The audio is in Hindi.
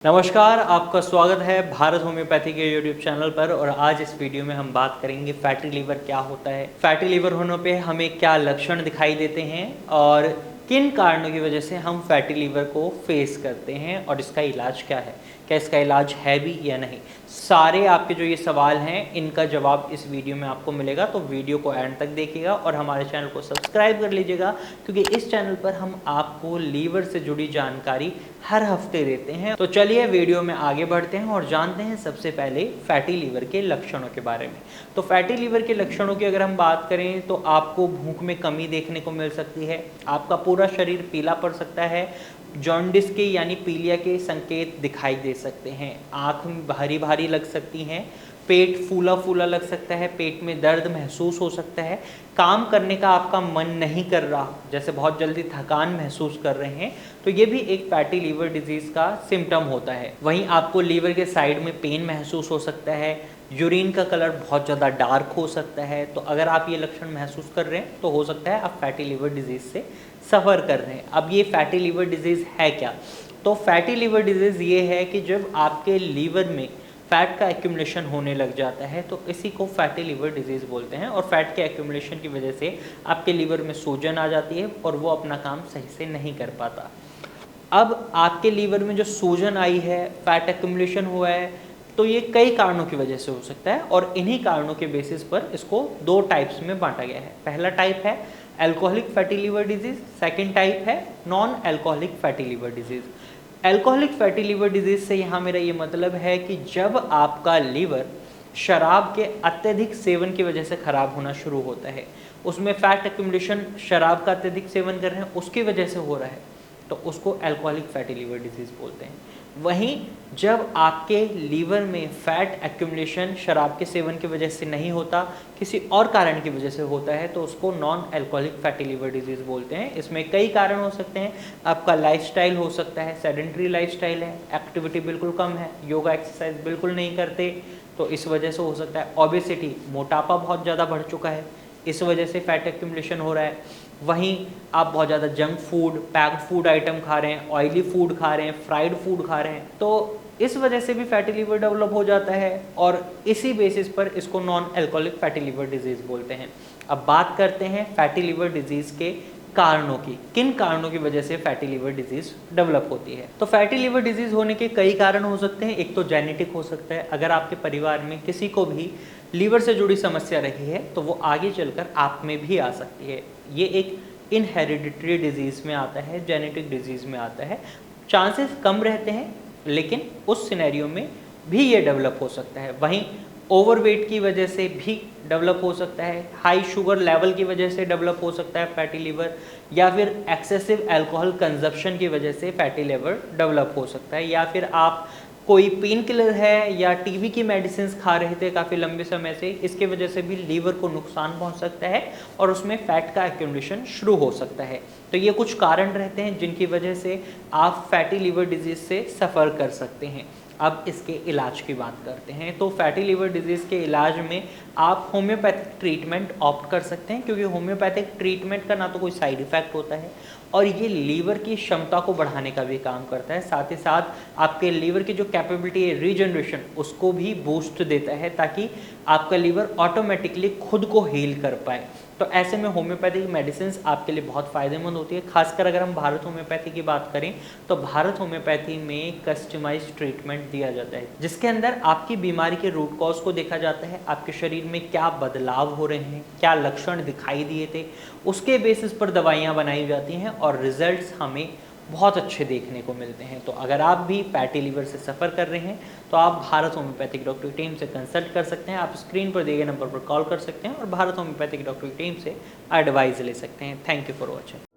नमस्कार, आपका स्वागत है भारत होम्योपैथी के यूट्यूब चैनल पर। और आज इस वीडियो में हम बात करेंगे फैटी लीवर क्या होता है, फैटी लीवर होने पे हमें क्या लक्षण दिखाई देते हैं और किन कारणों की वजह से हम फैटी लीवर को फेस करते हैं और इसका इलाज क्या है, क्या इसका इलाज है भी या नहीं। सारे आपके जो ये सवाल हैं इनका जवाब इस वीडियो में आपको मिलेगा, तो वीडियो को एंड तक देखिएगा और हमारे चैनल को सब्सक्राइब कर लीजिएगा, क्योंकि इस चैनल पर हम आपको लीवर से जुड़ी जानकारी हर हफ्ते देते हैं। तो चलिए वीडियो में आगे बढ़ते हैं और जानते हैं सबसे पहले फैटी लीवर के लक्षणों के बारे में। तो फैटी लीवर के लक्षणों की अगर हम बात करें तो आपको भूख में कमी देखने को मिल सकती है, आपका पूरा शरीर पीला पड़ सकता है, जॉन्डिस के यानी पीलिया के संकेत दिखाई दे सकते हैं, आँख भारी भारी लग सकती हैं, पेट फूला फूला लग सकता है, पेट में दर्द महसूस हो सकता है, काम करने का आपका मन नहीं कर रहा, जैसे बहुत जल्दी थकान महसूस कर रहे हैं, तो ये भी एक फैटी लीवर डिजीज़ का सिम्टम होता है। वहीं आपको लीवर के साइड में पेन महसूस हो सकता है, यूरिन का कलर बहुत ज़्यादा डार्क हो सकता है। तो अगर आप ये लक्षण महसूस कर रहे हैं तो हो सकता है आप फैटी लीवर डिजीज़ से सफ़र कर रहे हैं। अब ये फैटी लीवर डिजीज़ है क्या? तो फैटी लीवर डिजीज़ ये है कि जब आपके लीवर में फैट का एक्यूमुलेशन होने लग जाता है तो इसी को फैटी लीवर डिजीज़ बोलते हैं। और फैट के एक्यूमुलेशन की वजह से आपके लीवर में सूजन आ जाती है और वो अपना काम सही से नहीं कर पाता। अब आपके लीवर में जो सूजन आई है, फैट एक्यूमुलेशन हुआ है, तो ये कई कारणों की वजह से हो सकता है और इन्हीं कारणों के बेसिस पर इसको दो टाइप्स में बांटा गया है। पहला टाइप है alcoholic fatty liver disease, second type है non alcoholic fatty liver disease. Alcoholic fatty liver disease से यहाँ मेरा ये मतलब है कि जब आपका लीवर शराब के अत्यधिक सेवन की वजह से ख़राब होना शुरू होता है, उसमें फैट एक्यूमुलेशन शराब का अत्यधिक सेवन कर रहे हैं उसकी वजह से हो रहा है, तो उसको अल्कोहलिक फैटी लीवर डिजीज़ बोलते हैं। वहीं जब आपके लीवर में फैट एक्यूमुलेशन शराब के सेवन की वजह से नहीं होता, किसी और कारण की वजह से होता है, तो उसको non alcoholic fatty liver disease बोलते हैं। इसमें कई कारण हो सकते हैं। आपका लाइफस्टाइल हो सकता है, सेडेंटरी लाइफस्टाइल है, एक्टिविटी बिल्कुल कम है, योगा एक्सरसाइज बिल्कुल नहीं करते, तो इस वजह से हो सकता है। ओबेसिटी, मोटापा बहुत ज़्यादा बढ़ चुका है, इस वजह से फैट एक्यूमुलेशन हो रहा है। वहीं आप बहुत ज़्यादा junk food, packed food item खा रहे हैं, ऑयली फूड खा रहे हैं, फ्राइड फूड खा रहे हैं, तो इस वजह से भी फैटी लीवर डेवलप हो जाता है और इसी बेसिस पर इसको non alcoholic fatty liver disease बोलते हैं। अब बात करते हैं फैटी लीवर डिजीज़ के कारणों की, किन कारणों की वजह से फैटी लीवर डिजीज़ डेवलप होती है। तो फैटी लीवर डिजीज़ होने के कई कारण हो सकते हैं। एक तो जेनेटिक हो सकता है, अगर आपके परिवार में किसी को भी लीवर से जुड़ी समस्या रही है तो वो आगे चलकर आप में भी आ सकती है। ये एक इनहेरिडिटरी डिजीज़ में आता है, जेनेटिक डिजीज़ में आता है। चांसेस कम रहते हैं लेकिन उस सिनेरियो में भी ये डेवलप हो सकता है। वहीं ओवरवेट की वजह से भी डेवलप हो सकता है, हाई शुगर लेवल की वजह से डेवलप हो सकता है फैटी लीवर, या फिर एक्सेसिव अल्कोहल कंजप्शन की वजह से फैटी लीवर डेवलप हो सकता है, या फिर आप कोई पेन किलर है या टीबी की मेडिसिन खा रहे थे काफ़ी लंबे समय से, इसके वजह से भी लीवर को नुकसान पहुंच सकता है और उसमें फैट का एक्यूमुलेशन शुरू हो सकता है। तो ये कुछ कारण रहते हैं जिनकी वजह से आप फैटी लीवर डिजीज़ से सफ़र कर सकते हैं। अब इसके इलाज की बात करते हैं। तो फैटी लीवर डिजीज़ के इलाज में आप होम्योपैथिक ट्रीटमेंट ऑप्ट कर सकते हैं, क्योंकि होम्योपैथिक ट्रीटमेंट का ना तो कोई साइड इफ़ेक्ट होता है और ये लीवर की क्षमता को बढ़ाने का भी काम करता है। साथ ही साथ आपके लीवर की जो कैपेबिलिटी है रीजनरेशन, उसको भी बूस्ट देता है ताकि आपका लीवर ऑटोमेटिकली खुद को हील कर पाए। तो ऐसे में होम्योपैथिक मेडिसिन आपके लिए बहुत फ़ायदेमंद होती है। खासकर अगर हम भारत होम्योपैथी की बात करें तो भारत होम्योपैथी में कस्टमाइज्ड ट्रीटमेंट दिया जाता है, जिसके अंदर आपकी बीमारी के रूट कॉज को देखा जाता है, आपके शरीर में क्या बदलाव हो रहे हैं, क्या लक्षण दिखाई दिए थे, उसके बेसिस पर दवाइयाँ बनाई जाती हैं और रिजल्ट्स हमें बहुत अच्छे देखने को मिलते हैं। तो अगर आप भी फैटी लीवर से सफ़र कर रहे हैं तो आप भारत होम्योपैथिक डॉक्टर की टीम से कंसल्ट कर सकते हैं। आप स्क्रीन पर दिए गए नंबर पर कॉल कर सकते हैं और भारत होम्योपैथिक डॉक्टर की टीम से एडवाइस ले सकते हैं। Thank you for watching.